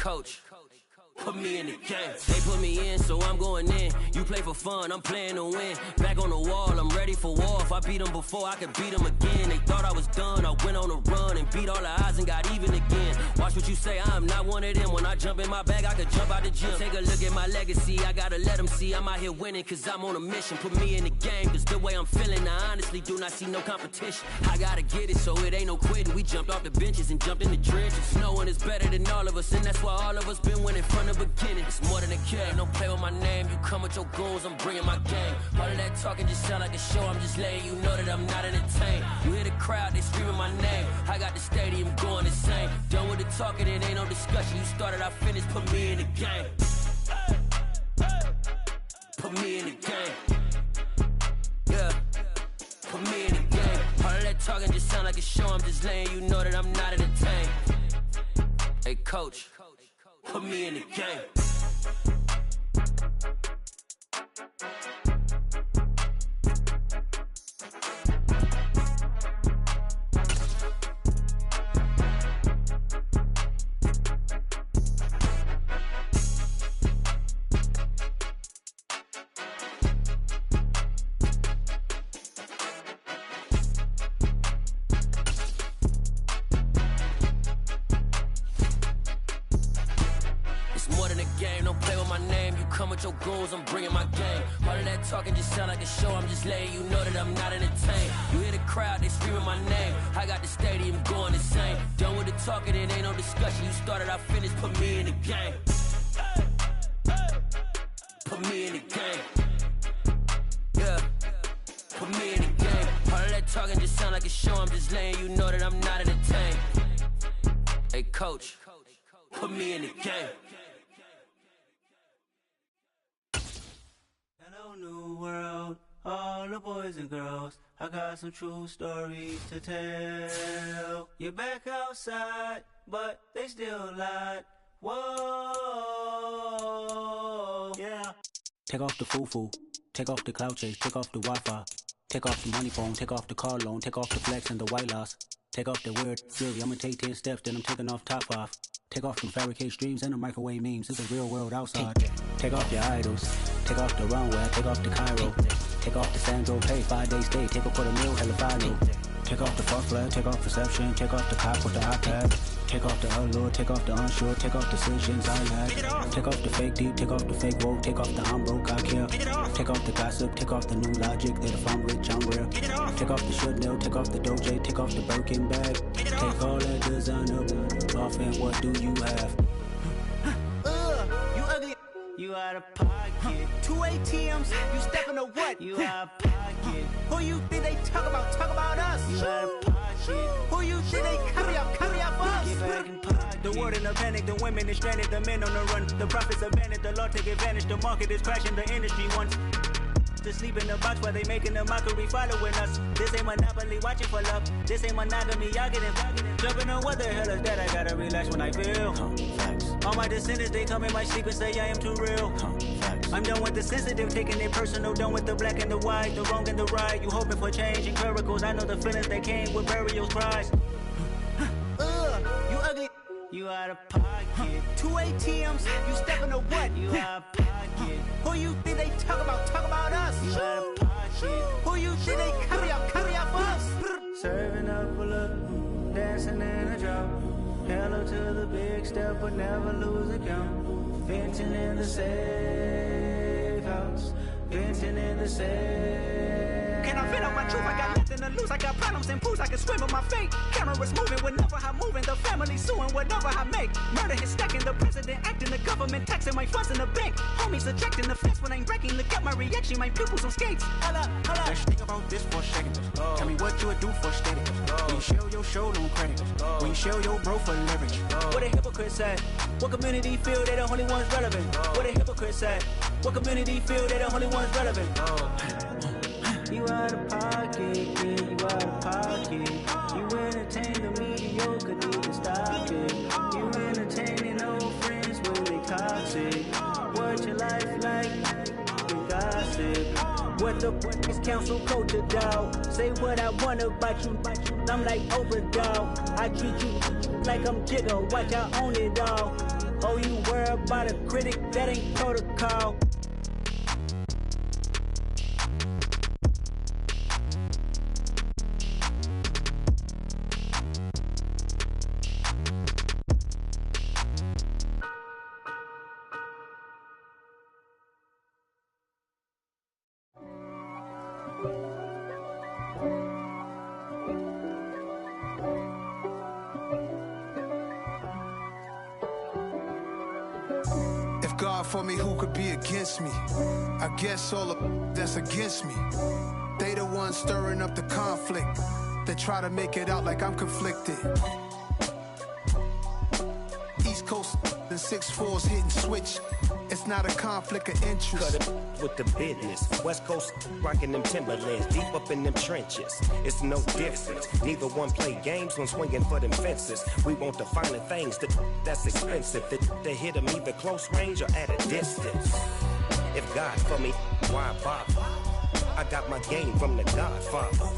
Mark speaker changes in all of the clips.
Speaker 1: coach, put me in the game. They put me in, so I'm going in. You play for fun, I'm playing to win. Back on the wall, I'm ready for war. If I beat them before, I could beat them again. They thought I was done, I went on a run and beat all the odds and got even again. Watch what you say, I'm not one of them. When I jump in my bag, I could jump out the gym. Take a look at my legacy, I gotta let them see I'm out here winning, cause I'm on a mission. Put me in the game, cause the way I'm feeling, I honestly do not see no competition. I gotta get it, so it ain't no quitting. We jumped off the benches and jumped in the trenches. No one is better than all of us, and that's why all of us been winning from the beginning. It's more than a game, don't play with my name. You come with your goons, I'm bringing my game. All of that talking just sound like a show, I'm just letting you know that I'm not entertained. You hear the crowd, they screaming my name. I got the stadium going insane. Done with the talking, it ain't no discussion. You started, I finished, put me in the game. Put me in the game. Yeah, put me in the game. All of that talking just sound like a show, I'm just letting you know that I'm not entertained. Hey coach, put me in the game. Your goons, I'm bringing my game. All of that talking just sound like a show, I'm just letting you know that I'm not entertained. You hear the crowd, they screaming my name. I got the stadium going insane. Done with the talking, it ain't no discussion. You started, I finished, put me in the game. Put me in the game. Yeah, put me in the game. All of that talking just sound like a show, I'm just letting you know that I'm not entertained. Hey coach, put me in the game.
Speaker 2: Hello, new world, all the boys and girls. I got some true stories to tell. You're back outside, but they still lied. Whoa, yeah.
Speaker 3: Take off the foo-foo, take off the cloud chase, take off the Wi-Fi, take off the money phone, take off the car loan, take off the flex and the white loss, take off the weird fury. I'ma take 10 steps, then I'm taking off top off. Take off them fabricated streams and the microwave memes. It's a real world outside. Take off your idols. Take off the runway. Take off the Cairo. Take off the Sandro Pay. 5-day stay. Take a quarter meal. Hella final. Take off the fuck flag. Take off perception. Take off the cop with the iPad. Take off the allure. Take off the unsure. Take off decisions I had. Take off the fake deep. Take off the fake woke. Take off the I'm broke. I care. Take off the gossip. Take off the new logic that if I'm rich I'm rare. Take off the should know. Take off the Doja. Take off the Birkin bag. Take all that designer off and what do you have?
Speaker 2: You ugly. You out of pocket. 2 ATMs. You stepping to what? You out of pocket. Who you think they talk about? Talk about us. You out of pocket. Who you think they carry up for us? Get back in pocket. The world in a panic. The women is stranded. The men on the run. The profits abandoned. The law take advantage. The market is crashing. The industry wants to sleep in the box while they making a mockery following us. This ain't Monopoly, watching for love. This ain't monogamy, y'all getting jumping on what the hell is that? I gotta relax when I feel. All my descendants, they come in my sleep and say I am too real. I'm done with the sensitive, taking it personal. Done with the black and the white, the wrong and the right. You hoping for change and miracles. I know the feelings that came with burials, cries. You ugly. You out of pocket. 2 ATMs. You stepping to what? You out of pocket. Who you think they talk about? Talk about us. You out of pocket. Who you think they carry up for us? Serving up a look, dancing in a drop. Hello to the big step, but never lose a count. Venting in the safe house. Venting in the safe. Can I vent out my truth? I got nothing to lose. I got problems and pools. I can swim with my fate. Cameras moving whenever I'm moving. The family suing whatever I make. Murder is stacking. The president acting. The government taxing my funds in the bank. Homies ejecting the fence when I'm breaking. Look at my reaction. My pupils on skates. Hold up.
Speaker 3: Let's think about this for a second. Tell me what you would do for steady. When you show your show, no credit. When you show your bro for leverage.
Speaker 2: What a hypocrite said. What community feel they the only ones relevant? What a hypocrite said. What community feel they the only ones relevant? You out of pocket, yeah, you out of pocket. You entertain the mediocre, need to stop it. You entertaining old friends when they toxic. What your life like? You gossip. What the is council culture, dog? Say what I want about you. I'm like Oprah, dog. I treat you like I'm Jigga. Watch I own it all. Oh, you worry about a critic, that ain't protocol.
Speaker 4: God for me, who could be against me? I guess all of that's against me. They the ones stirring up the conflict. They try to make it out like I'm conflicted. East Coast and 6'4's hitting switch. It's not a conflict of interest.
Speaker 5: Cut it with the business. West Coast rocking them Timberlands, deep up in them trenches. It's no difference. Neither one play games when swinging for them fences. We want the finer things that's expensive. That hit them either close range or at a distance. If God for me, why bother? I got my game from the Godfather.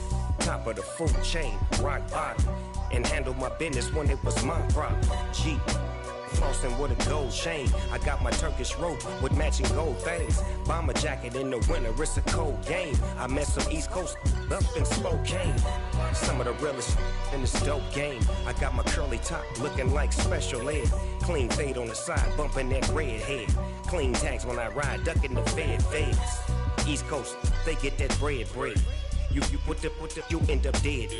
Speaker 5: Top of the food chain, rock bottom. And handle my business when it was my problem. G. Flossing with a gold chain. I got my Turkish rope with matching gold things. Bomber jacket in the winter, it's a cold game. I met some East Coast up in Spokane. Some of the realest in this dope game. I got my curly top looking like special ed. Clean fade on the side, bumping that red head. Clean tags when I ride, ducking the feds. East Coast, they get that bread. You you end up dead.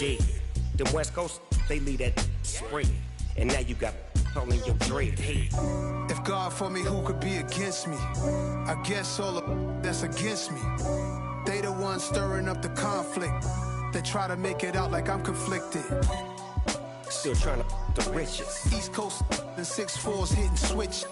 Speaker 5: The West Coast, they leave that spread. And now you got calling your dread head.
Speaker 4: If God for me, who could be against me? I guess all of that's against me. They the ones stirring up the conflict. They try to make it out like I'm conflicted.
Speaker 5: Still trying to the riches.
Speaker 4: East Coast and 6'4's hitting switch.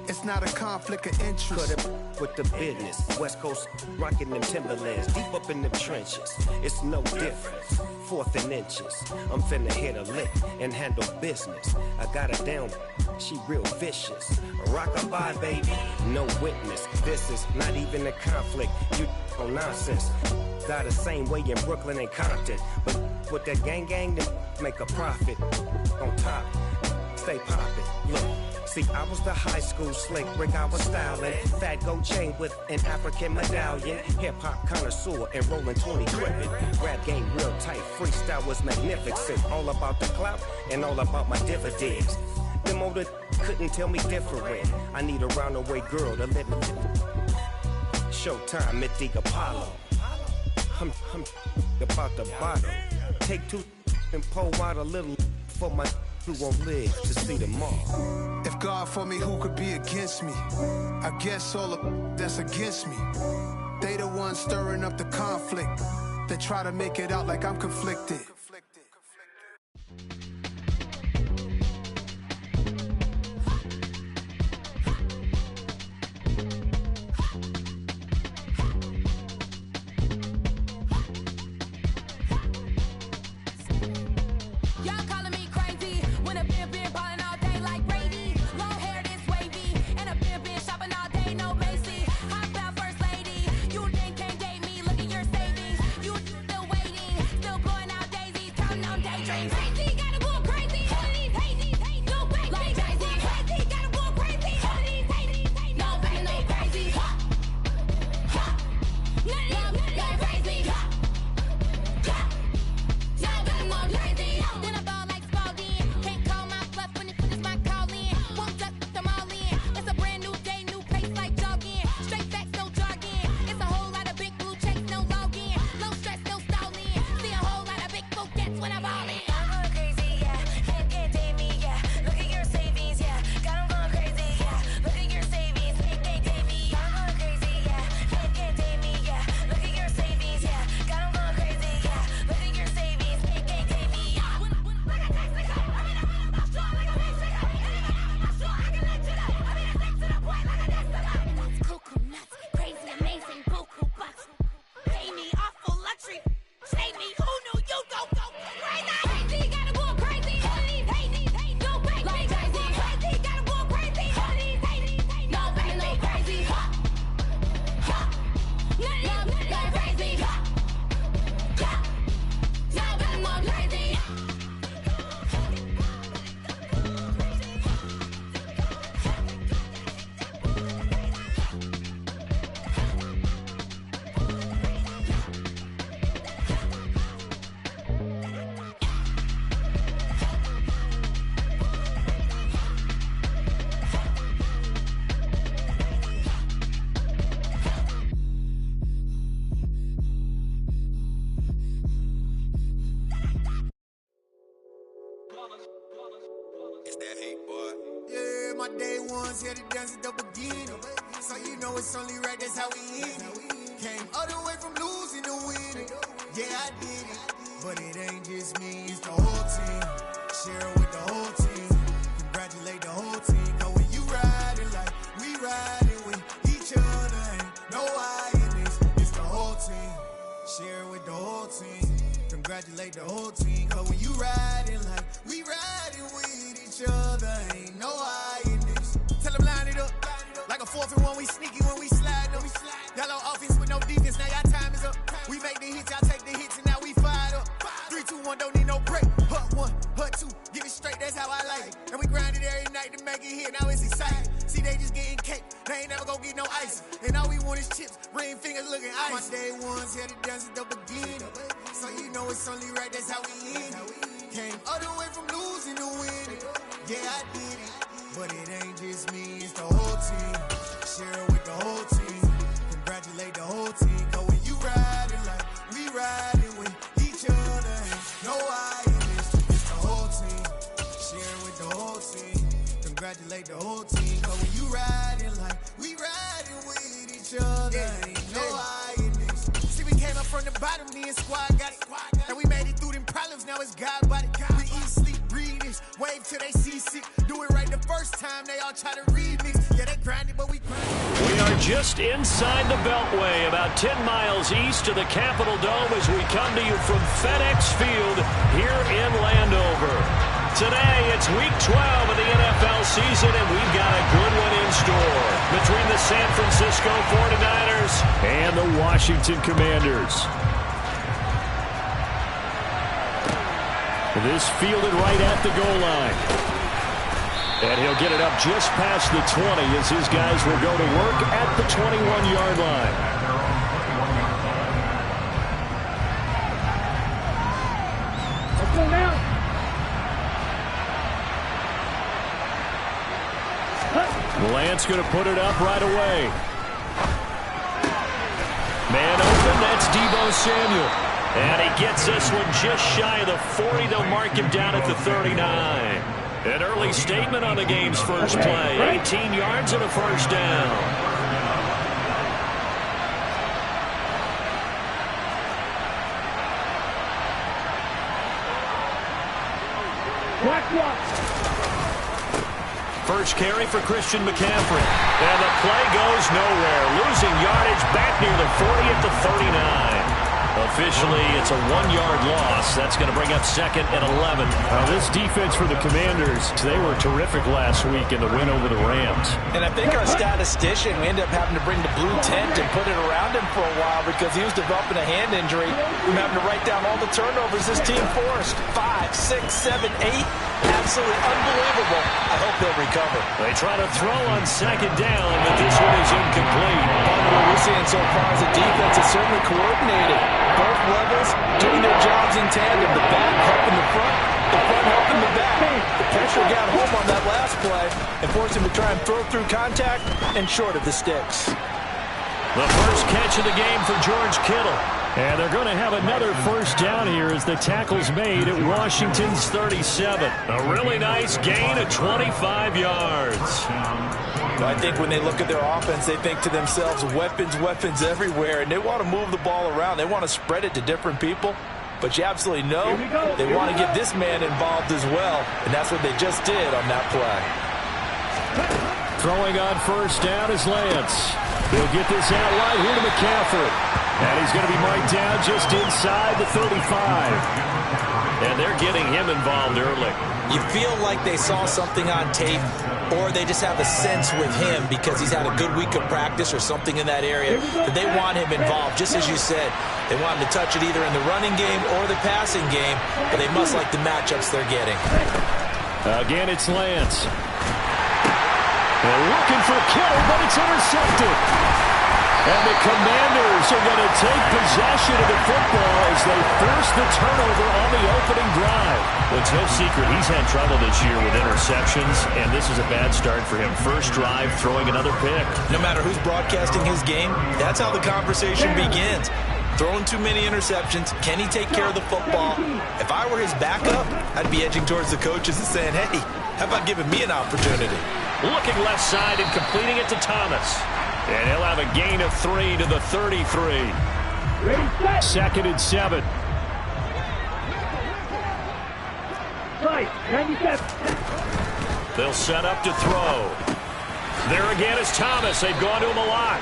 Speaker 4: It's not a conflict of interest.
Speaker 5: Cut it with the business. West Coast rocking them Timberlands, deep up in them trenches. It's no difference. Fourth and inches. I'm finna hit a lick and handle business. I got her down, she real vicious. Rock-a-bye, baby, no witness. This is not even a conflict. You on nonsense. Got the same way in Brooklyn and Compton. But with that gang, then make a profit. On top, stay poppin'. Look. See, I was the high school slick Rick, I was styling. Fat gold chain with an African medallion. Hip-hop connoisseur and rolling 20 cribbin'. Rap game real tight, freestyle was magnificent. All about the clout and all about my dividends. Them older couldn't tell me different. I need a roundaway girl to live with. Showtime, Mythic Apollo. I'm about the bottom. Take two and pull out a little for my who won't live to see tomorrow.
Speaker 4: If God for me, who could be against me? I guess all of that's against me. They the ones stirring up the conflict. They try to make it out like I'm conflicted.
Speaker 6: Nowadays It's that hate, boy.
Speaker 7: Yeah, my day ones here to dance at the beginning. So you know it's only right, that's how we end it. Came all the way from losing to winning. Yeah, I did it. But it ain't just me, it's the whole team. Share it with the whole team. Congratulate the whole team. Cause when you riding like we riding with each other, ain't no I in this. It's the whole team. Share it with the whole team. Congratulate the whole team. Cause when you riding like we riding with each other, ain't no I in this. Tell them line it up. Like a 4th and 1, we sneaky when we slide them. Yellow offense with no defense, now y'all time is up. We make the hits, y'all take the hits, and now we fired up. 3, 2, 1, don't need no break. Hut 1, hut 2, give it straight, that's how I like it. And we grind it every night to make it hit, now it's exciting. See, they just getting cake, they ain't never gonna get no ice. And all we want is chips, ring fingers looking ice. My day ones here to dance at the beginning. So you know it's only right, that's how we end it. Came all the way from losing to winning. Yeah, I did it. But it ain't just me, it's the whole team. Share it with the whole team. Congratulate the whole team. Cause when you riding like we riding with each other, ain't no I in this. It's the whole team. Share it with the whole team. Congratulate the whole team. Cause when you riding like we riding with each other, ain't no I in this. See, we came up from the bottom, me and squad got it. And we made it through them problems, now it's God body. We eat, sleep, breathe this. Wave till they see sick. Do it right the first time, they all try to remix. Yeah, they grind it, but we grind it.
Speaker 8: We are just inside the Beltway, about 10 miles east of the Capitol Dome as we come to you from FedEx Field here in Landover. Today, it's week 12 of the NFL season, and we've got a good one in store between the San Francisco 49ers and the Washington Commanders. This fielded right at the goal line. And he'll get it up just past the 20 as his guys will go to work at the 21-yard line.
Speaker 9: Let's go now.
Speaker 8: Lance going to put it up right away. Man open, that's Deebo Samuel. And he gets this one just shy of the 40. They'll mark him down at the 39. An early statement on the game's first play. 18 yards and a first down. First carry for Christian McCaffrey. And the play goes nowhere. Losing yardage back near the 40 at the 39. Officially, it's a 1-yard loss. That's going to bring up 2nd and 11.
Speaker 10: This defense for the Commanders, they were terrific last week in the win over the Rams.
Speaker 11: And I think our statistician, we ended up having to bring the blue tent and put it around him for a while because he was developing a hand injury. We were having to write down all the turnovers this team forced. 5, 6, 7, 8. Absolutely unbelievable. I hope they'll recover.
Speaker 8: They try to throw on 2nd down, but this one is incomplete.
Speaker 11: What we're seeing so far is the defense is certainly coordinated. Both levels doing their jobs in tandem. The back helping the front helping the back. The pressure got home on that last play and forced him to try and throw through contact and short of the sticks.
Speaker 8: The first catch of the game for George Kittle.
Speaker 10: And they're going to have another first down here as the tackle's made at Washington's 37.
Speaker 8: A really nice gain of 25 yards.
Speaker 11: I think when they look at their offense, they think to themselves, weapons, weapons everywhere, and they want to move the ball around. They want to spread it to different people, but you absolutely know they want to get this man involved as well, and that's what they just did on that play.
Speaker 10: Throwing on first down is Lance. He'll get this out wide here to McCaffrey. And he's going to be marked down just inside the 35.
Speaker 8: And they're getting him involved early.
Speaker 11: You feel like they saw something on tape, or they just have a sense with him because he's had a good week of practice or something in that area that they want him involved. Just as you said, they want him to touch it either in the running game or the passing game, but they must like the matchups they're getting.
Speaker 10: Again, it's Lance. They're looking for Kittle, but it's intercepted. And the Commanders are going to take possession of the football as they force the turnover on the opening drive.
Speaker 8: Well, it's no secret he's had trouble this year with interceptions, and this is a bad start for him. First drive, throwing another pick.
Speaker 11: No matter who's broadcasting his game, that's how the conversation begins. throwing too many interceptions. Can he take care of the football? If I were his backup, I'd be edging towards the coaches and saying, hey, how about giving me an opportunity?
Speaker 8: Looking left side and completing it to Thomas. And he'll have a gain of 3 to the 33. Second and 7.
Speaker 9: Right, 97.
Speaker 8: They'll set up to throw. There again is Thomas. They've gone to him a lot.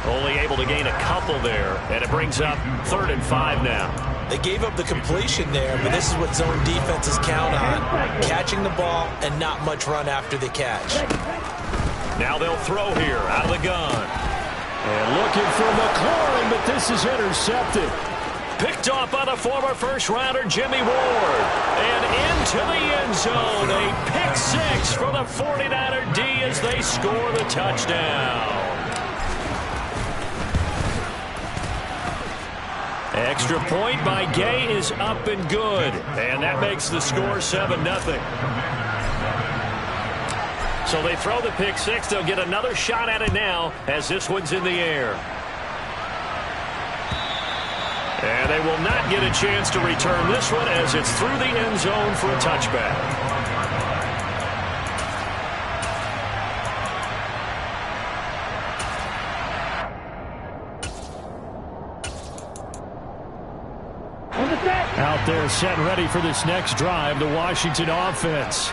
Speaker 8: Only able to gain a couple there, and it brings up 3rd and 5 now.
Speaker 11: They gave up the completion there, but this is what zone defenses count on. Catching the ball and not much run after the catch.
Speaker 8: Now they'll throw here out of the gun. And looking for McLaurin, but this is intercepted. Picked off by the former first-rounder Jimmy Ward. And into the end zone. A pick 6 for the 49er D as they score the touchdown. Extra point by Gay is up and good. And that makes the score 7-0. So they throw the pick 6. They'll get another shot at it now as this one's in the air. And they will not get a chance to return this one as it's through the end zone for a touchback. Out there set ready for this next drive, the Washington offense.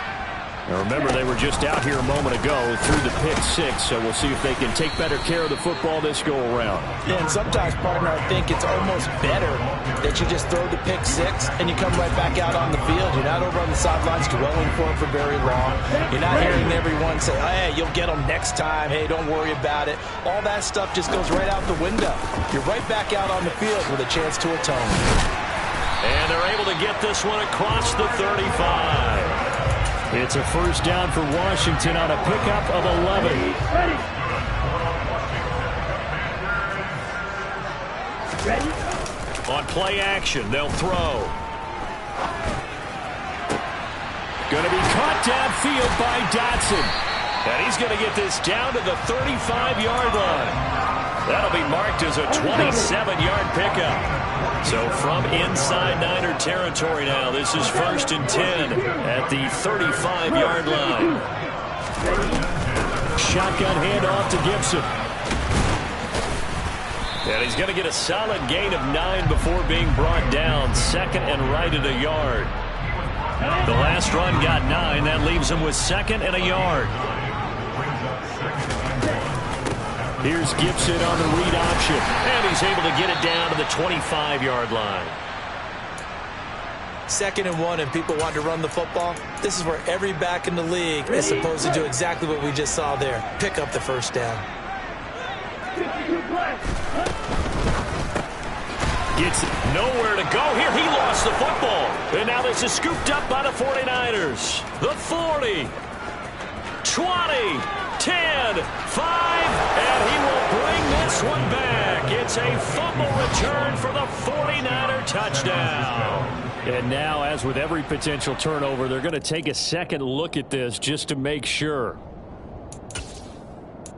Speaker 8: Now remember, they were just out here a moment ago through the pick 6, so we'll see if they can take better care of the football this go-around.
Speaker 11: Yeah, and sometimes, partner, I think it's almost better that you just throw the pick 6 and you come right back out on the field. You're not over on the sidelines dwelling for it for very long. You're not hearing everyone say, oh, hey, you'll get them next time. Hey, don't worry about it. All that stuff just goes right out the window. You're right back out on the field with a chance to atone.
Speaker 8: And they're able to get this one across the 35. It's a first down for Washington on a pickup of 11.
Speaker 9: Ready?
Speaker 8: On play action, they'll throw. Going to be caught downfield by Dotson. And he's going to get this down to the 35-yard line. That'll be marked as a 27-yard pickup. So from inside Niner territory now, this is 1st and 10 at the 35-yard line. Shotgun handoff to Gibson. And he's going to get a solid gain of 9 before being brought down. 2nd and right at a yard. The last run got 9. That leaves him with 2nd and a yard. Here's Gibson on the read option. And he's able to get it down to the 25-yard line.
Speaker 11: 2nd and 1 and people want to run the football. This is where every back in the league is supposed to do exactly what we just saw there. Pick up the first down.
Speaker 8: Gets nowhere to go here. He lost the football. And now this is scooped up by the 49ers. The 40, 20, 10, 5, and he will bring this one back. It's a fumble return for the 49er touchdown. And now, as with every potential turnover, they're going to take a second look at this just to make sure.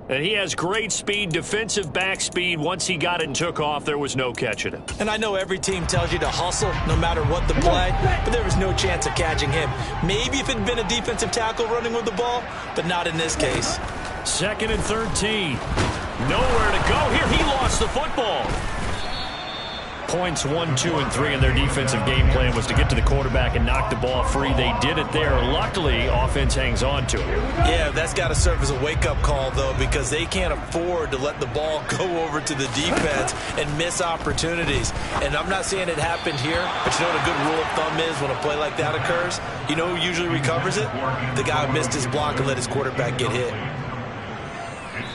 Speaker 8: And he has great speed, defensive back speed. Once he got it and took off, there was no catching him.
Speaker 11: And I know every team tells you to hustle no matter what the play, but there was no chance of catching him. Maybe if it had been a defensive tackle running with the ball, but not in this case.
Speaker 8: 2nd and 13. Nowhere to go here. He lost the football. Points 1, 2, and 3 in their defensive game plan was to get to the quarterback and knock the ball free. They did it there. Luckily, offense hangs on to it.
Speaker 11: Yeah, that's got to serve as a wake-up call, though, because they can't afford to let the ball go over to the defense and miss opportunities. And I'm not saying it happened here, but you know what a good rule of thumb is when a play like that occurs? You know who usually recovers it? The guy who missed his block and let his quarterback get hit.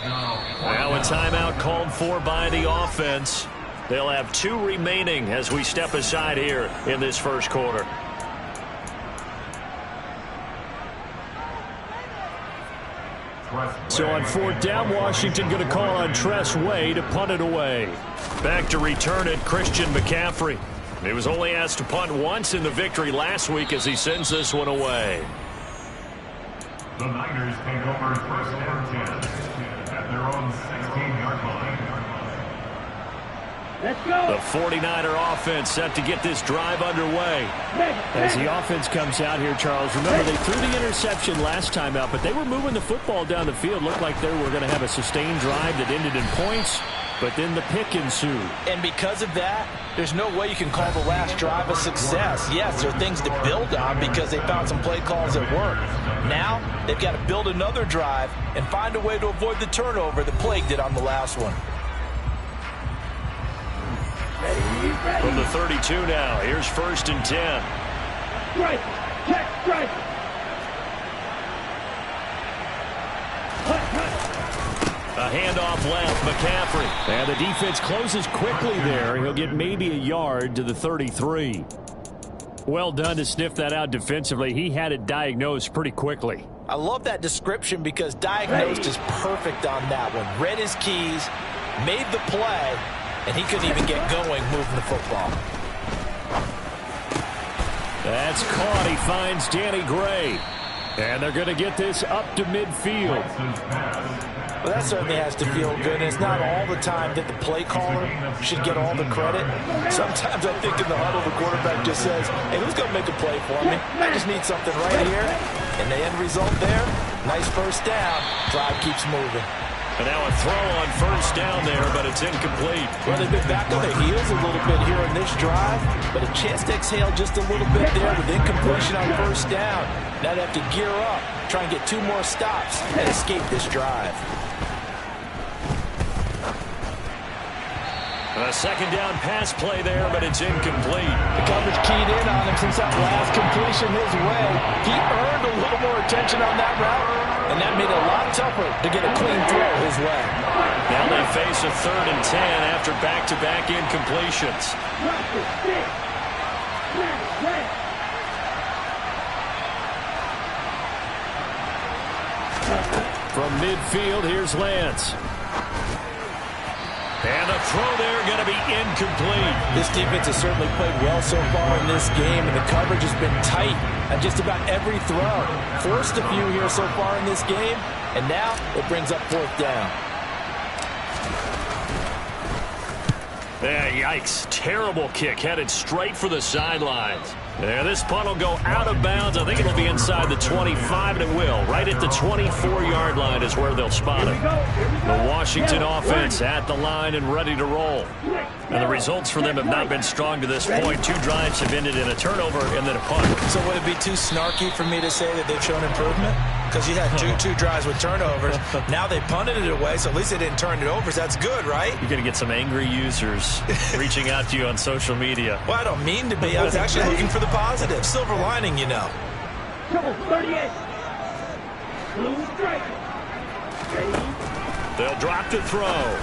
Speaker 8: Now a timeout called for by the offense. They'll have 2 remaining as we step aside here in this first quarter. So on 4th down, Washington going to call on Tress Way to punt it away. Back to return it, Christian McCaffrey. He was only asked to punt once in the victory last week as he sends this one away.
Speaker 6: The Niners take over 1st and 10 at their own 16-yard line.
Speaker 9: Let's go.
Speaker 8: The 49er offense set to get this drive underway. As the offense comes out here, Charles, remember they threw the interception last time out, but they were moving the football down the field. Looked like they were going to have a sustained drive that ended in points, but then the pick ensued.
Speaker 11: And because of that, there's no way you can call the last drive a success. Yes, there are things to build on because they found some play calls that work. Now, they've got to build another drive and find a way to avoid the turnover that plagued it on the last one.
Speaker 8: From the 32 now, here's 1st and 10.
Speaker 9: Strike. Check. Strike.
Speaker 8: A handoff left, McCaffrey. And the defense closes quickly there. He'll get maybe a yard to the 33. Well done to sniff that out defensively. He had it diagnosed pretty quickly.
Speaker 11: I love that description because diagnosed is perfect on that one. Read his keys, made the play, and he couldn't even get going moving the football.
Speaker 8: That's caught. He finds Danny Gray. And they're going to get this up to midfield.
Speaker 11: Well, that certainly has to feel good. And it's not all the time that the play caller should get all the credit. Sometimes I think in the huddle, the quarterback just says, hey, who's going to make a play for me? I just need something right here. And the end result there, nice first down. Drive keeps moving.
Speaker 8: And now a throw on 1st down there, but it's incomplete.
Speaker 11: Well, they've been back on their heels a little bit here in this drive, but a chance to exhale just a little bit there with incompletion on 1st down. Now they have to gear up, try and get 2 more stops, and escape this drive.
Speaker 8: A 2nd down pass play there, but it's incomplete.
Speaker 11: The coverage keyed in on him since that last completion his way. He earned a little more attention on that route, and that made it a lot tougher to get a clean throw his way.
Speaker 8: Now they face a 3rd and 10 after back-to-back incompletions. From midfield, here's Lance. And a throw there going to be incomplete.
Speaker 11: This defense has certainly played well so far in this game, and the coverage has been tight on just about every throw. Forced a few here so far in this game, and now it brings up 4th down.
Speaker 8: Yeah, yikes. Terrible kick headed straight for the sidelines. Yeah, this punt will go out of bounds. I think it'll be inside the 25, and it will. Right at the 24-yard line is where they'll spot it. The Washington offense at the line and ready to roll. And the results for them have not been strong to this point. 2 drives have ended in a turnover and then a punt.
Speaker 11: So would it be too snarky for me to say that they've shown improvement? Because you had two drives with turnovers. Now they punted it away, so at least they didn't turn it over. So that's good, right?
Speaker 8: You're going to get some angry users reaching out to you on social media.
Speaker 11: Well, I don't mean to be. I was actually looking for the positive. Silver lining, you know.
Speaker 9: Trouble 38. Blue strike.
Speaker 8: They'll drop to throw.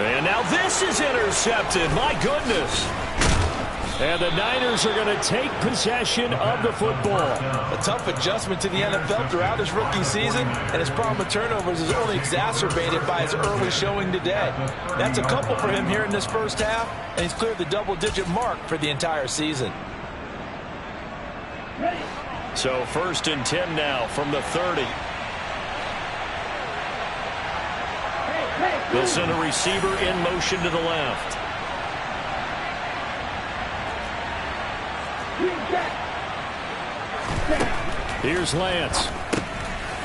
Speaker 8: And now this is intercepted. My goodness. And the Niners are going to take possession of the football.
Speaker 11: A tough adjustment to the NFL throughout his rookie season, and his problem with turnovers is only exacerbated by his early showing today. That's a couple for him here in this first half, and he's cleared the double-digit mark for the entire season.
Speaker 8: So 1st and 10 now from the 30. They'll send a receiver in motion to the left. Here's Lance.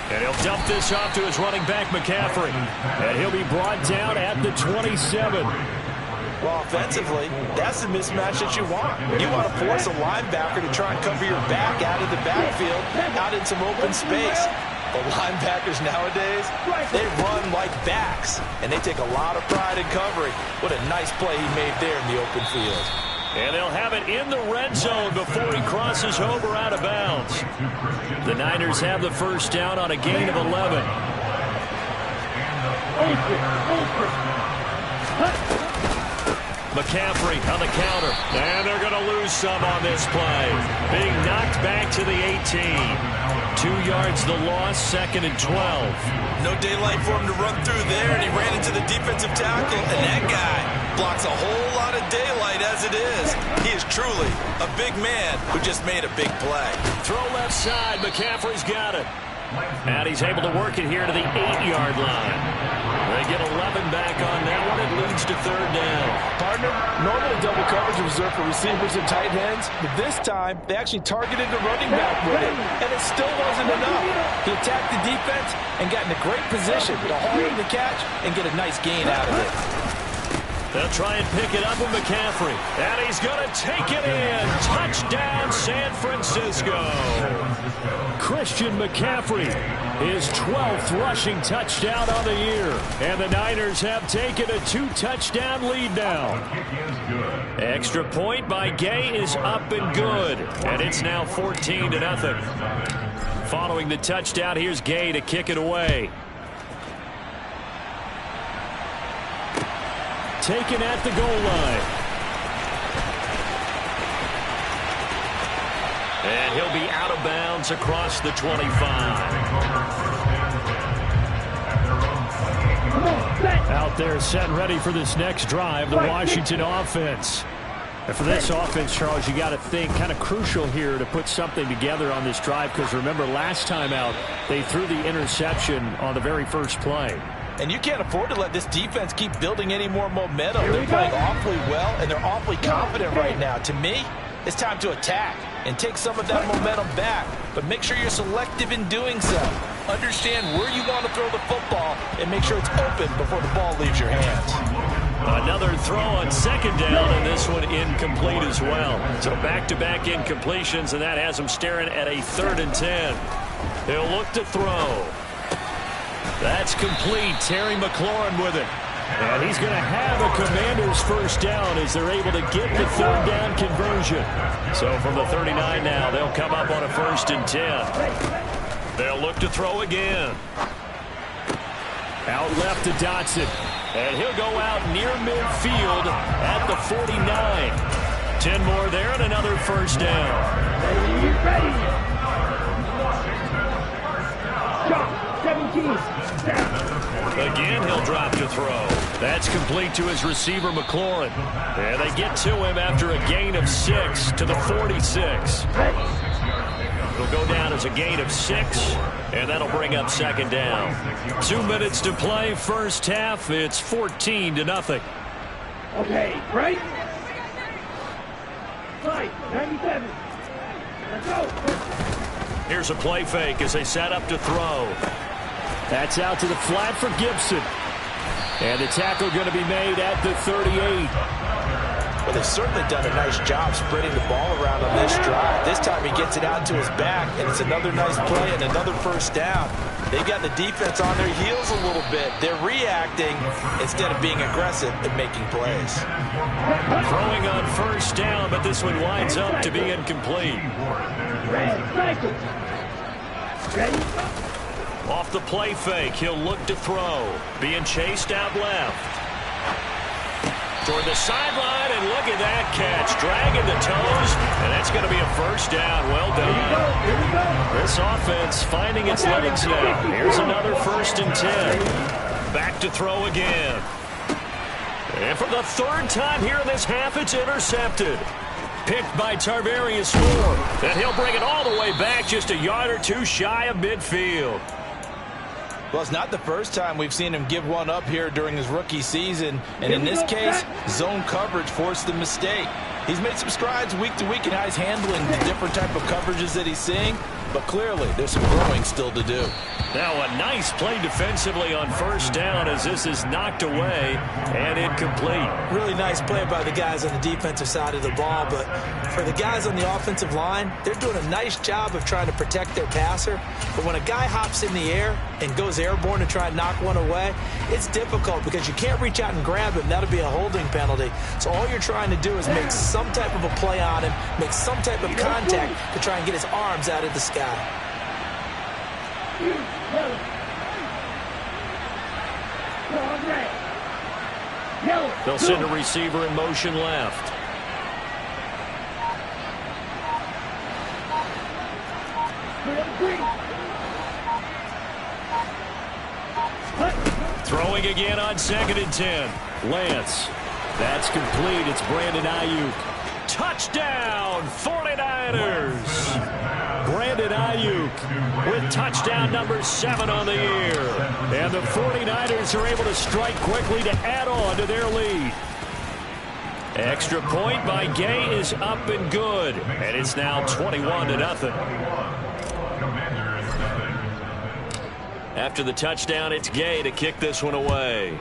Speaker 8: And he'll dump this off to his running back, McCaffrey. And he'll be brought down at the 27.
Speaker 11: Well, offensively, that's the mismatch that you want. You want to force a linebacker to try and cover your back out of the backfield, out in some open space. The linebackers nowadays, they run like backs, and they take a lot of pride in covering. What a nice play he made there in the open field.
Speaker 8: And they'll have it in the red zone before he crosses over out of bounds. The Niners have the first down on a gain of 11. McCaffrey on the counter. And they're going to lose some on this play. Being knocked back to the 18. 2 yards the loss, 2nd and 12.
Speaker 11: No daylight for him to run through there, and he ran into the defensive tackle, and that guy blocks a whole lot of daylight as it is. He is truly a big man who just made a big play.
Speaker 8: Throw left side. McCaffrey's got it. And he's able to work it here to the 8-yard line. They get 11 back on that one. It leads to third down.
Speaker 12: Partner, normally double coverage is reserved for receivers and tight ends, but this time they actually targeted the running back with it, and it still wasn't enough. He attacked the defense and got in a great position to haul in the catch and get a nice gain out of it.
Speaker 8: They'll try and pick it up with McCaffrey. And he's going to take it in. Touchdown, San Francisco. Christian McCaffrey, his 12th rushing touchdown on the year. And the Niners have taken a 2-touchdown lead now. Extra point by Gay is up and good. And it's now 14-0. Following the touchdown, here's Gay to kick it away. Taken at the goal line. And he'll be out of bounds across the 25. Out there set and ready for this next drive, the Washington offense. And for this offense, Charles, you got to think kind of crucial here to put something together on this drive, because remember last time out they threw the interception on the very first play.
Speaker 11: And you can't afford to let this defense keep building any more momentum. They're playing awfully well, and they're awfully confident right now. To me, it's time to attack and take some of that momentum back. But make sure you're selective in doing so. Understand where you want to throw the football and make sure it's open before the ball leaves your hands.
Speaker 8: Another throw on second down, and this one incomplete as well. So back-to-back incompletions, and that has him staring at a 3rd and 10. He'll look to throw. That's complete. Terry McLaurin with it. And he's going to have a Commanders first down as they're able to get the 3rd down conversion. So from the 39 now, they'll come up on a 1st and 10. They'll look to throw again. Out left to Dotson. And he'll go out near midfield at the 49. 10 more there and another first down.
Speaker 9: Ready. Shot. 17.
Speaker 8: Again, he'll drop to throw. That's complete to his receiver, McLaurin. And they get to him after a gain of 6 to the 46. It'll go down as a gain of 6, and that'll bring up second down. 2 minutes to play, first half. It's 14-0.
Speaker 9: Okay, right? Right, 97. Let's go.
Speaker 8: Here's a play fake as they set up to throw. That's out to the flat for Gibson. And the tackle going to be made at the 38.
Speaker 11: Well, they've certainly done a nice job spreading the ball around on this drive. This time he gets it out to his back, and it's another nice play and another first down. They've got the defense on their heels a little bit. They're reacting instead of being aggressive and making plays.
Speaker 8: Throwing on first down, but this one winds up to be incomplete.
Speaker 9: Ready?
Speaker 8: Off the play fake, he'll look to throw. Being chased out left. Toward the sideline, and look at that catch. Dragging the toes, and that's going to be a first down. Well done. This offense finding its legs now. Here's another 1st and 10. Back to throw again. And for the 3rd time here in this half, it's intercepted. Picked by Tarvarius Moore. And he'll bring it all the way back just a yard or two shy of midfield.
Speaker 11: Well, it's not the first time we've seen him give one up here during his rookie season. And in this case, zone coverage forced the mistake. He's made some strides week to week in how he's handling the different type of coverages that he's seeing. But clearly, there's some growing still to do.
Speaker 8: Now a nice play defensively on first down as this is knocked away and incomplete.
Speaker 13: Really nice play by the guys on the defensive side of the ball, but for the guys on the offensive line, they're doing a nice job of trying to protect their passer. But when a guy hops in the air and goes airborne to try and knock one away, it's difficult because you can't reach out and grab him. That'll be a holding penalty. So all you're trying to do is make some type of a play on him, make some type of contact to try and get his arms out of the sky.
Speaker 8: They'll send a receiver in motion left. Throwing again on 2nd and 10. Lance. That's complete. It's Brandon Ayuk. Touchdown, 49ers. Brandon Ayuk with touchdown number 7 on the year. And the 49ers are able to strike quickly to add on to their lead. Extra point by Gay is up and good. And it's now 21-0. After the touchdown, it's Gay to kick this one away.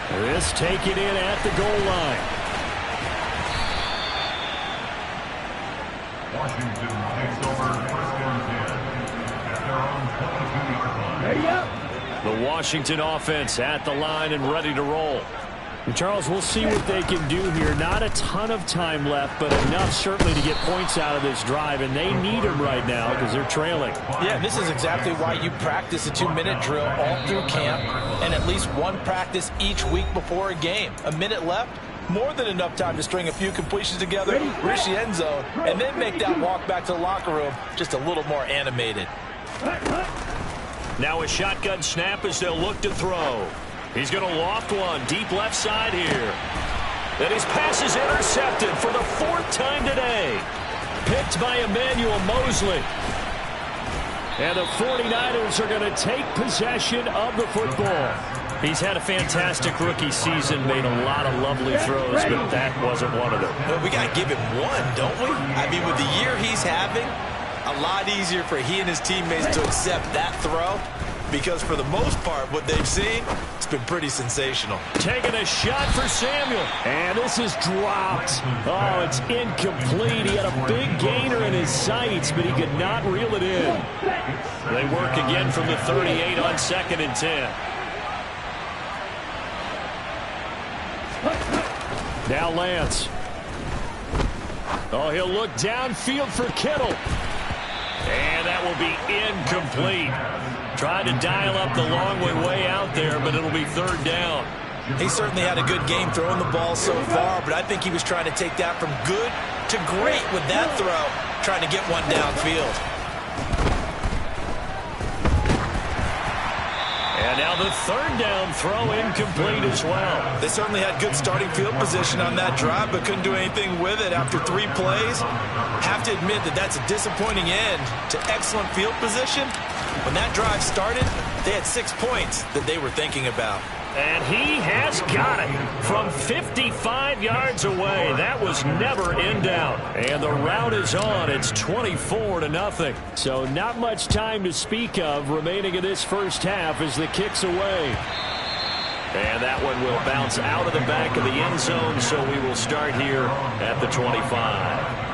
Speaker 8: This taken in at the goal line.
Speaker 6: Washington takes over first and 10 at their own 22-yard line.
Speaker 9: Ready up.
Speaker 8: The Washington offense at the line and ready to roll. And Charles, we'll see what they can do here. Not a ton of time left, but enough certainly to get points out of this drive, and they need them right now because they're trailing.
Speaker 13: Yeah, this is exactly why you practice a 2-minute drill all through camp and at least one practice each week before a game. A minute left, more than enough time to string a few completions together, reach the end zone, and then make that walk back to the locker room just a little more animated.
Speaker 8: Now a shotgun snap as they'll look to throw. He's going to loft one deep left side here. And his pass is intercepted for the 4th time today. Picked by Emmanuel Mosley. And the 49ers are going to take possession of the football. He's had a fantastic rookie season, made a lot of lovely throws, but that wasn't one of them.
Speaker 13: Well, we got to give him one, don't we? I mean, with the year he's having, a lot easier for he and his teammates to accept that throw. Because for the most part, what they've seen, it's been pretty sensational.
Speaker 8: Taking a shot for Samuel. And this is dropped. Oh, it's incomplete. He had a big gainer in his sights, but he could not reel it in. They work again from the 38 on 2nd and 10. Now Lance. Oh, he'll look downfield for Kittle. And that will be incomplete. Tried to dial up the long way out there, but it'll be 3rd down.
Speaker 13: He certainly had a good game throwing the ball so far, but I think he was trying to take that from good to great with that throw, trying to get one downfield.
Speaker 8: And now the 3rd down throw incomplete as well.
Speaker 13: They certainly had good starting field position on that drive, but couldn't do anything with it after 3 plays. Have to admit that that's a disappointing end to excellent field position. When that drive started, they had 6 points that they were thinking about.
Speaker 8: And he has got it from 55 yards away. That was never in doubt. And the route is on. It's 24-0. So not much time to speak of remaining in this first half as the kick's away. And that one will bounce out of the back of the end zone, so we will start here at the 25.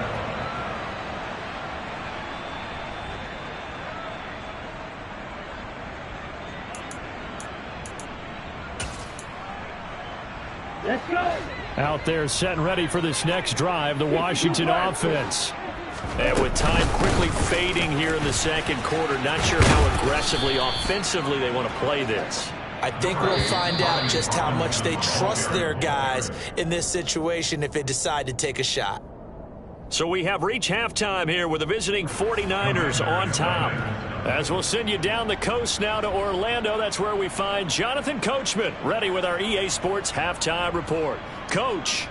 Speaker 9: Let's go.
Speaker 8: Out there set and ready for this next drive, the Washington offense. And with time quickly fading here in the 2nd quarter, not sure how aggressively, offensively they want to play this.
Speaker 13: I think we'll find out just how much they trust their guys in this situation if they decide to take a shot.
Speaker 8: So we have reached halftime here with the visiting 49ers on top. As we'll send you down the coast now to Orlando, that's where we find Jonathan Coachman ready with our EA Sports Halftime Report. Coach.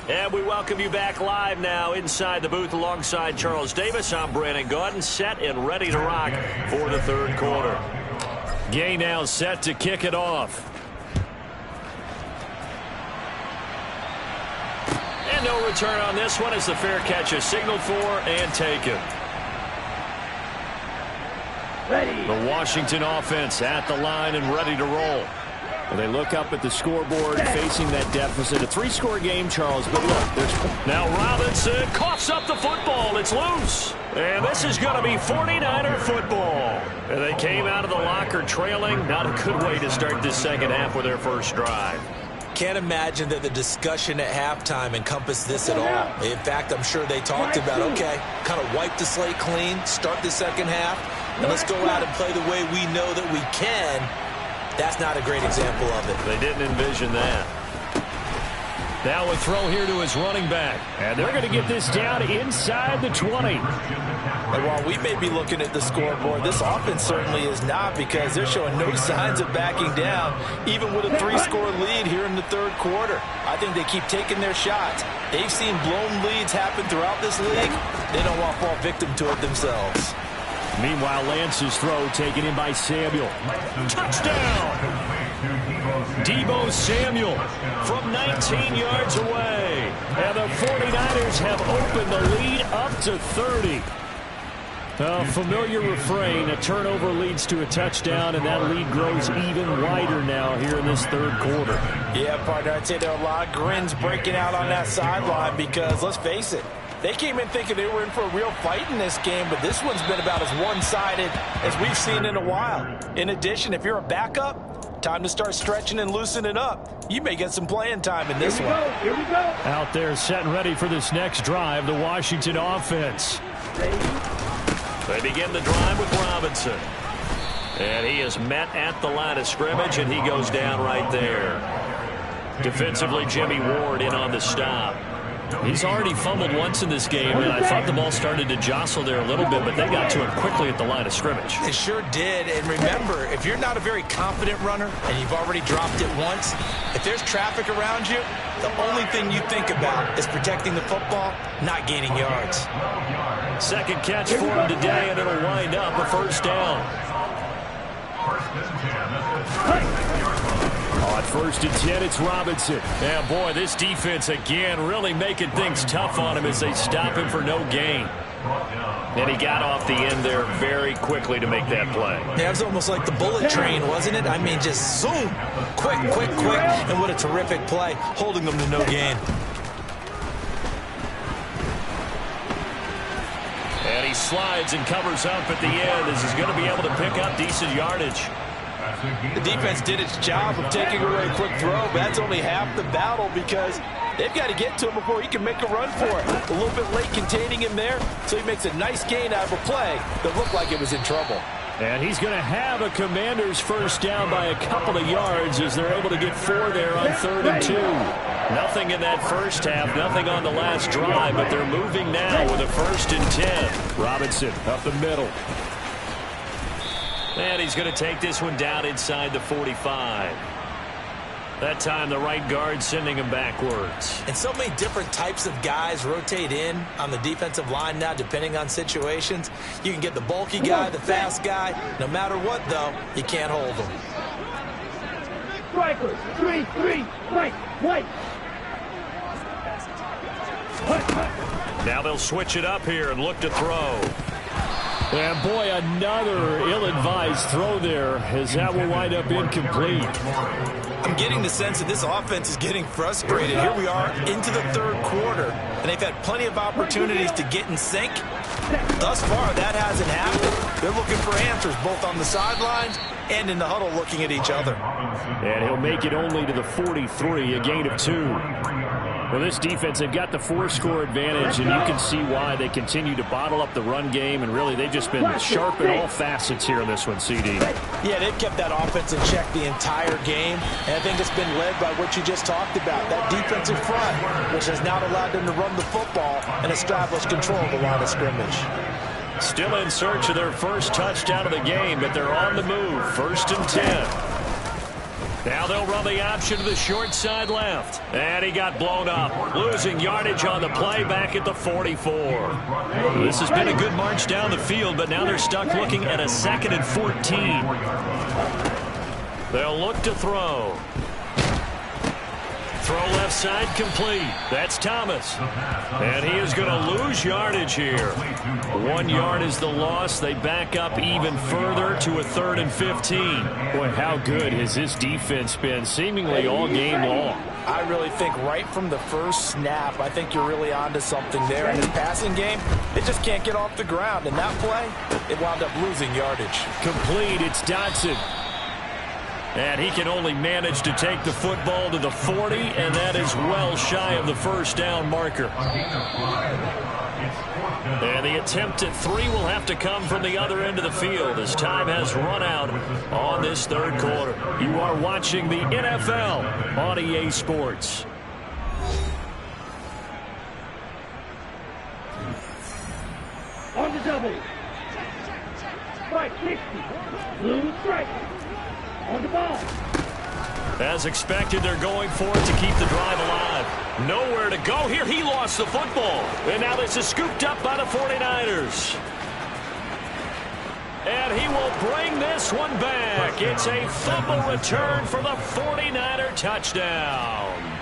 Speaker 8: And we welcome you back live now inside the booth alongside Charles Davis. I'm Brandon Gaudin, set and ready to rock for the 3rd quarter. Gay now set to kick it off. And no return on this one as the fair catch is signaled for and taken.
Speaker 9: Ready.
Speaker 8: The Washington offense at the line and ready to roll. Well, they look up at the scoreboard facing that deficit. A 3-score game, Charles, but look, there's... Now Robinson coughs up the football. It's loose. And this is going to be 49er football. And they came out of the locker trailing. Not a good way to start this 2nd half with their first drive.
Speaker 13: Can't imagine that the discussion at halftime encompassed this at all. In fact, I'm sure they talked about, okay, kind of wipe the slate clean, start the 2nd half, and let's go out and play the way we know that we can. That's not a great example of it.
Speaker 8: They didn't envision that. Now a throw here to his running back. And they're going to get this down inside the 20.
Speaker 13: And while we may be looking at the scoreboard, this offense certainly is not, because they're showing no signs of backing down, even with a 3-score lead here in the third quarter. I think they keep taking their shots. They've seen blown leads happen throughout this league. They don't want to fall victim to it themselves.
Speaker 8: Meanwhile, Lance's throw taken in by Samuel. Touchdown! Deebo Samuel from 19 yards away. And the 49ers have opened the lead up to 30. A familiar refrain, a turnover leads to a touchdown, and that lead grows even wider now here in this third quarter.
Speaker 13: Yeah, partner, I'd say there are a lot of grins breaking out on that sideline because, let's face it, they came in thinking they were in for a real fight in this game, but this one's been about as one-sided as we've seen in a while. In addition, if you're a backup, time to start stretching and loosening up. You may get some playing time in this one.
Speaker 9: Here we go.
Speaker 8: Out there setting ready for this next drive, the Washington offense. They begin the drive with Robinson. And he is met at the line of scrimmage, and he goes down right there. Defensively, Jimmy Ward in on the stop. He's already fumbled once in this game, and I thought the ball started to jostle there a little bit, but they got to him quickly at the line of scrimmage.
Speaker 13: It sure did, and remember, if you're not a very confident runner and you've already dropped it once, if there's traffic around you, the only thing you think about is protecting the football, not gaining yards.
Speaker 8: Second catch for him today, and it'll wind up a first down. On 1st and 10, it's Robinson. And boy, this defense again really making things tough on him as they stop him for no gain. And he got off the end there very quickly to make that play.
Speaker 13: Yeah, it was almost like the bullet train, wasn't it? I mean, just zoom, quick, quick, quick, and what a terrific play, holding them to no gain.
Speaker 8: And he slides and covers up at the end as he's going to be able to pick up decent yardage.
Speaker 13: The defense did its job of taking away a quick throw, but that's only half the battle because they've got to get to him before he can make a run for it. A little bit late containing him there, so he makes a nice gain out of a play that looked like it was in trouble.
Speaker 8: And he's going to have a Commanders first down by a couple of yards as they're able to get 4 there on 3rd and 2. Nothing in that first half, nothing on the last drive, but they're moving now with a 1st and 10. Robinson up the middle. And he's going to take this one down inside the 45. That time the right guard sending him backwards.
Speaker 13: And so many different types of guys rotate in on the defensive line now depending on situations. You can get the bulky guy, the fast guy. No matter what, though, you can't hold them.
Speaker 9: Strikers, 3-3, right.
Speaker 8: Now they'll switch it up here and look to throw. And boy, another ill-advised throw there as that will wind up incomplete.
Speaker 13: I'm getting the sense that this offense is getting frustrated. Here we are into the third quarter, and they've had plenty of opportunities to get in sync. Thus far, that hasn't happened. They're looking for answers both on the sidelines and in the huddle looking at each other.
Speaker 8: And he'll make it only to the 43, a gain of 2. Well, this defense, they've got the 4-score advantage, and you can see why they continue to bottle up the run game, and really they've just been sharp in all facets here in this one, CD.
Speaker 13: Yeah, they've kept that offense in check the entire game, and I think it's been led by what you just talked about, that defensive front, which has not allowed them to run the football and establish control of the line of scrimmage.
Speaker 8: Still in search of their first touchdown of the game, but they're on the move. 1st and 10. Now they'll run the option to the short side left. And he got blown up, losing yardage on the play back at the 44. This has been a good march down the field, but now they're stuck looking at a 2nd and 14. They'll look to throw. Throw left side complete. That's Thomas. And he is going to lose yardage here. 1 yard is the loss. They back up even further to a 3rd and 15. Boy, how good has this defense been seemingly all game long?
Speaker 13: I really think right from the first snap, I think you're really onto something there. In this passing game, they just can't get off the ground. And that play, it wound up losing yardage.
Speaker 8: Complete. It's Dotson. And he can only manage to take the football to the 40, and that is well shy of the first down marker. And the attempt at 3 will have to come from the other end of the field as time has run out on this third quarter. You are watching the NFL on EA Sports.
Speaker 9: double. Strike 60. Blue strike. On the ball.
Speaker 8: As expected, they're going for it to keep the drive alive. Nowhere to go here. He lost the football. And now this is scooped up by the 49ers. And he will bring this one back. It's a fumble return for the 49er touchdown.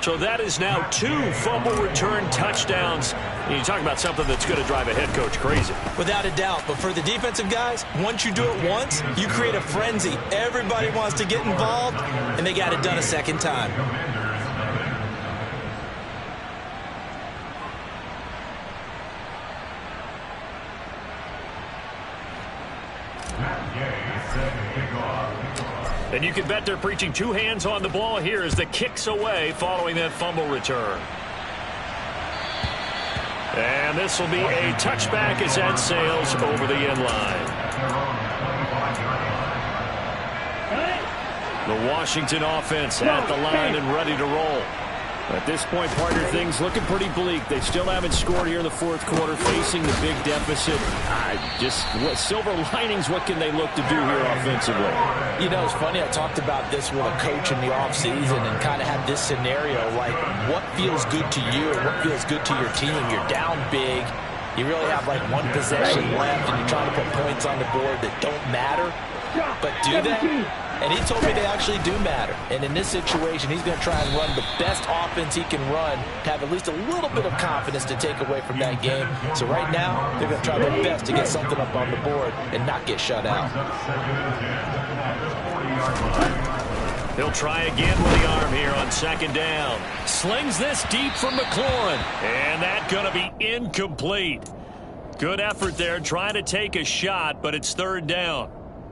Speaker 8: So that is now 2 fumble return touchdowns. You talk about something that's going to drive a head coach crazy.
Speaker 13: Without a doubt. But for the defensive guys, once you do it once, you create a frenzy. Everybody wants to get involved, and they got it done a second time.
Speaker 8: And you can bet they're preaching 2 hands on the ball here as the kick's away following that fumble return. And this will be a touchback as that sails over the end line. The Washington offense at the line and ready to roll. At this point, partner, things looking pretty bleak. They still haven't scored here in the 4th quarter, facing the big deficit. Silver linings, what can they look to do here offensively?
Speaker 13: You know, it's funny. I talked about this with a coach in the offseason and kind of had this scenario, like what feels good to you and what feels good to your team. You're down big. You really have like 1 possession left, and you're trying to put points on the board that don't matter. But do they? And he told me they actually do matter. And in this situation, he's going to try and run the best offense he can run, have at least a little bit of confidence to take away from that game. So right now, they're going to try their best to get something up on the board and not get shut out.
Speaker 8: He'll try again with the arm here on 2nd down. Slings this deep from McLaurin. And that's going to be incomplete. Good effort there, trying to take a shot, but it's 3rd down.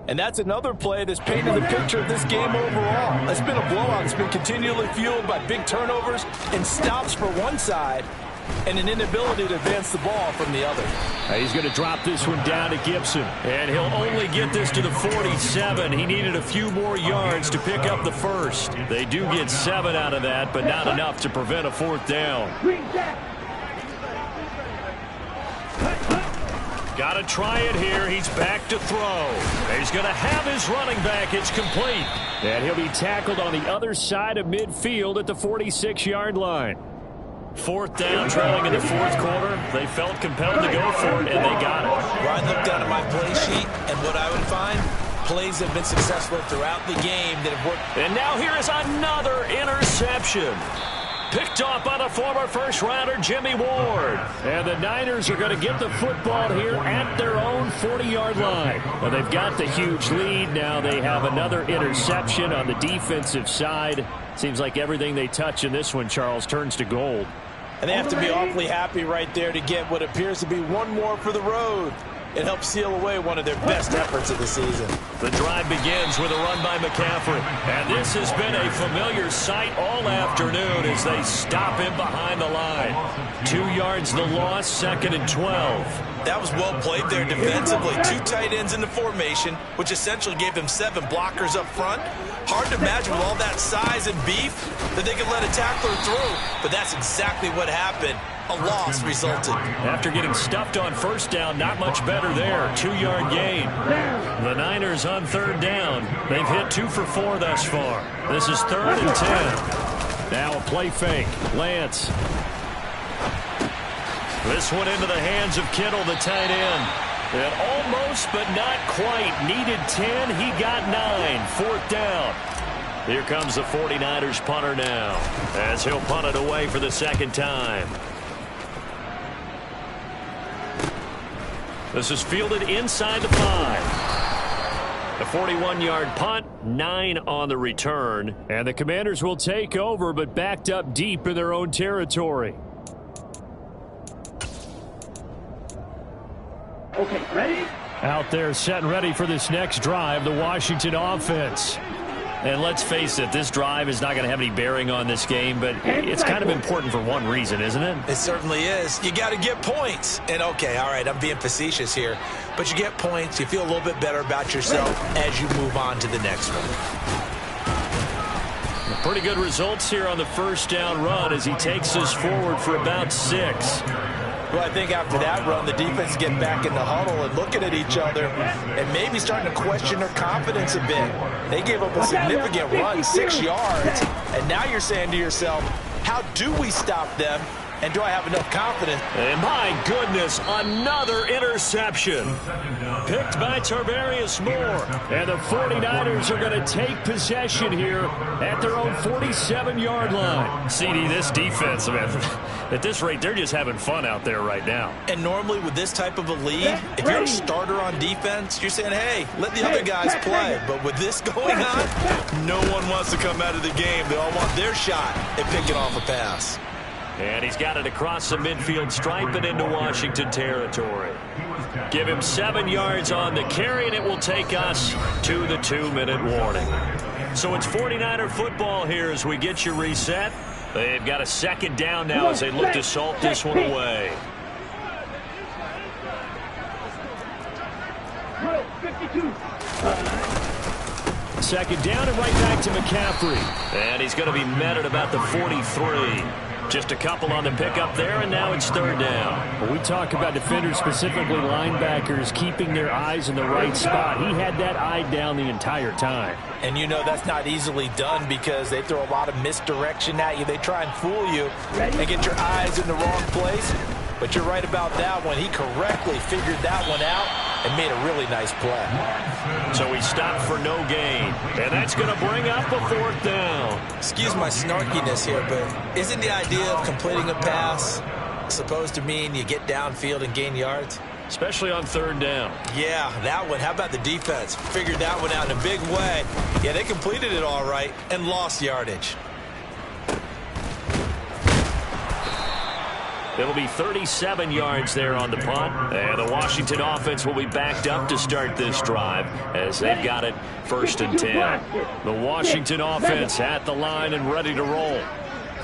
Speaker 12: And that's another play that's painted the picture of this game overall. It's been a blowout. It's been continually fueled by big turnovers and stops for one side and an inability to advance the ball from the other.
Speaker 8: He's going to drop this one down to Gibson. And he'll only get this to the 47. He needed a few more yards to pick up the first. They do get 7 out of that, but not enough to prevent a 4th down. Got to try it here. He's back to throw. He's going to have his running back. It's complete. And he'll be tackled on the other side of midfield at the 46-yard line. 4th down, trailing in the 4th quarter. They felt compelled to go for it, and they got it.
Speaker 13: Ryan looked down at my play sheet, and what I would find, plays have been successful throughout the game that have worked.
Speaker 8: And now here is another interception. Picked off by the former first-rounder Jimmy Ward. And the Niners are going to get the football here at their own 40-yard line. Well, they've got the huge lead. Now they have another interception on the defensive side. Seems like everything they touch in this one, Charles, turns to gold.
Speaker 13: And they have to be awfully happy right there to get what appears to be one more for the road. It helps seal away one of their best efforts of the season.
Speaker 8: The drive begins with a run by McCaffrey. And this has been a familiar sight all afternoon as they stop him behind the line. 2 yards the loss, 2nd and 12.
Speaker 13: That was well played there defensively. 2 tight ends in the formation, which essentially gave them 7 blockers up front. Hard to imagine with all that size and beef that they could let a tackler through. But that's exactly what happened. A loss resulted.
Speaker 8: After getting stuffed on 1st down, not much better there. 2-yard gain. The Niners on 3rd down. They've hit 2 for 4 thus far. This is 3rd and 10. Now a play fake. Lance. This one into the hands of Kittle, the tight end. And almost, but not quite. Needed 10. He got 9. 4th down. Here comes the 49ers punter now, as he'll punt it away for the 2nd time. This is fielded inside the 5. A 41-yard punt, 9 on the return. And the Commanders will take over, but backed up deep in their own territory.
Speaker 9: Okay, ready?
Speaker 8: Out there set and ready for this next drive, the Washington offense. And let's face it, this drive is not going to have any bearing on this game, but it's kind of important for one reason, isn't it?
Speaker 13: It certainly is. You got to get points. And, okay, all right, I'm being facetious here. But you get points, you feel a little bit better about yourself as you move on to the next one.
Speaker 8: Pretty good results here on the 1st down run as he takes us forward for about 6.
Speaker 13: Well, I think after that run, the defense get back in the huddle and looking at each other and maybe starting to question their confidence a bit. They gave up a significant run, 6 yards, and now you're saying to yourself, how do we stop them? And do I have enough confidence?
Speaker 8: And my goodness, another interception. Picked by Tarvarius Moore. And the 49ers are going to take possession here at their own 47-yard line.
Speaker 10: CD, this defense, man, at this rate, they're just having fun out there right now.
Speaker 13: And normally with this type of a lead, if you're a starter on defense, you're saying, hey, let the other guys play. But with this going on, no one wants to come out of the game. They all want their shot at picking off a pass.
Speaker 8: And he's got it across the midfield stripe and into Washington territory. Give him 7 yards on the carry, and it will take us to the 2-minute warning. So it's 49er football here as we get you reset. They've got a second down now as they look to salt this one away.
Speaker 9: 52.
Speaker 8: Second down and right back to McCaffrey. And he's going to be met at about the 43. Just a couple on the pickup there, and now it's third down.
Speaker 10: When we talk about defenders, specifically linebackers, keeping their eyes in the right spot, he had that eye down the entire time.
Speaker 13: And you know that's not easily done because they throw a lot of misdirection at you. They try and fool you and get your eyes in the wrong place. But you're right about that one. He correctly figured that one out and made a really nice play.
Speaker 8: So he stopped for no gain. And that's going to bring up a fourth down.
Speaker 13: Excuse my snarkiness here, but isn't the idea of completing a pass supposed to mean you get downfield and gain yards?
Speaker 8: Especially on third down.
Speaker 13: Yeah, that one. How about the defense? Figured that one out in a big way. Yeah, they completed it all right and lost yardage.
Speaker 8: It'll be 37 yards there on the punt. And the Washington offense will be backed up to start this drive as they've got it 1st and 10.
Speaker 10: The Washington offense at the line and ready to roll.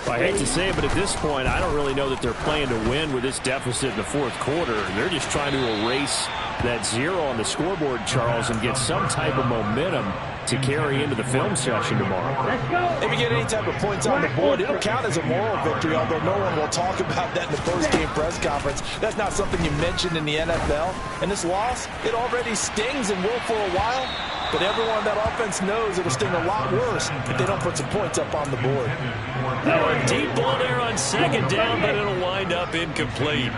Speaker 10: I hate to say it, but at this point, I don't really know that they're playing to win with this deficit in the fourth quarter. They're just trying to erase that 0 on the scoreboard, Charles, and get some type of momentum to carry into the film session tomorrow.
Speaker 13: If you get any type of points on the board, it'll count as a moral victory, although no one will talk about that in the post-game press conference. That's not something you mentioned in the NFL. And this loss, it already stings and will for a while, but everyone on that offense knows it'll sting a lot worse if they don't put some points up on the board.
Speaker 8: A deep ball there on second down, but it'll wind up incomplete.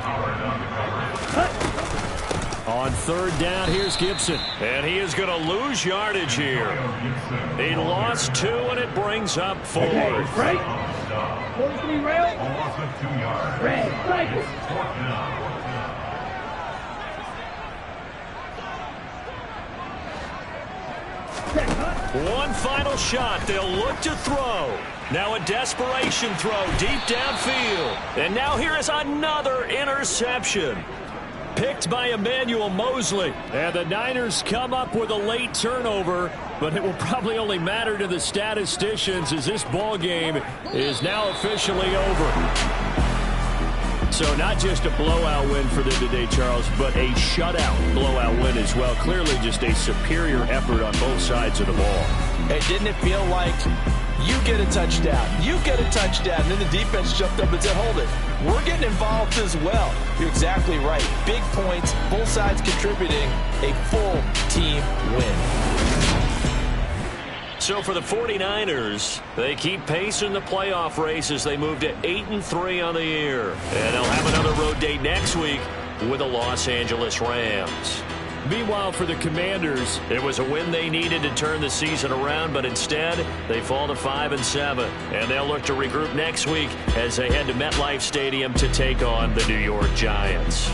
Speaker 10: On third down, here's Gibson.
Speaker 8: And he is going to lose yardage here. He lost 2, and it brings up 4.
Speaker 9: Okay, right. 43 rail. Red, cycle.
Speaker 8: One final shot. They'll look to throw. Now a desperation throw deep downfield. And now here is another interception. Picked by Emmanuel Mosley.
Speaker 10: And the Niners come up with a late turnover, but it will probably only matter to the statisticians as this ball game is now officially over. So not just a blowout win for them today, Charles, but a shutout blowout win as well. Clearly just a superior effort on both sides of the ball.
Speaker 13: Hey, didn't it feel like you get a touchdown, you get a touchdown, and then the defense jumped up and said, hold it, we're getting involved as well. You're exactly right. Big points, both sides contributing, a full team win.
Speaker 8: So for the 49ers, they keep pace in the playoff race as they move to 8-3 on the year. And they'll have another road date next week with the Los Angeles Rams.
Speaker 10: Meanwhile, for the Commanders,
Speaker 8: it was a win they needed to turn the season around, but instead, they fall to 5-7. And they'll look to regroup next week as they head to MetLife Stadium to take on the New York Giants.